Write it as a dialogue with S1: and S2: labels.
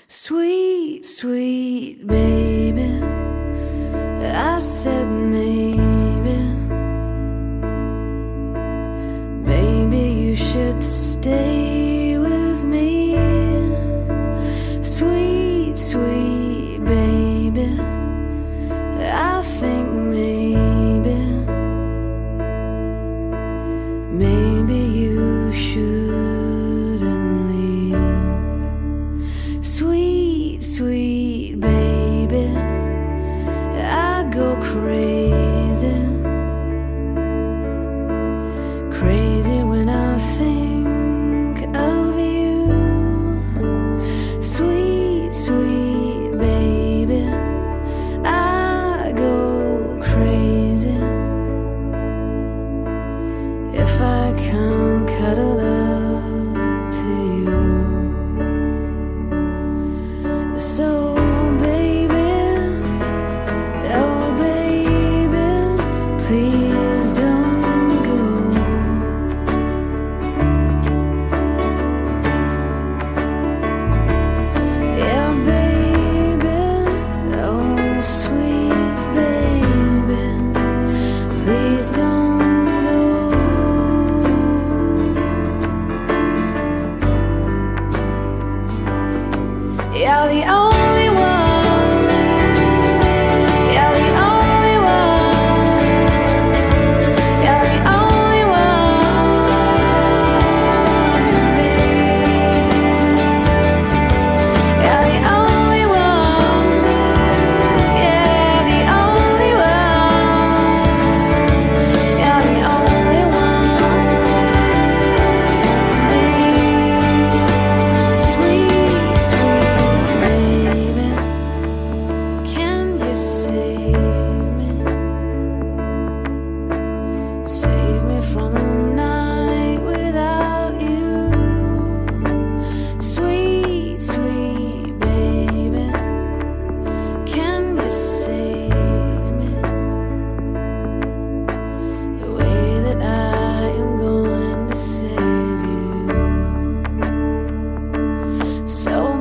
S1: Sweet, sweet baby, I said maybe, baby you should stay with me. Sweet, sweet baby, I think maybe you shouldn't leave. Sweet, sweet baby, I go crazy, crazy when I think of you. Sweet, sweet baby, I go crazy if I can't cuddle up to you. So baby, oh baby, please don't go. Yeah baby, oh sweet baby, please don't go. You're the only one, you're the only one, you're the only one for me. You're the only one, yeah, the only one, you're the only one for me. Sweet, sweet baby, can you save me? Save me from a night without you. Sweet, sweet baby, can you save me? The way that I am going to save you. So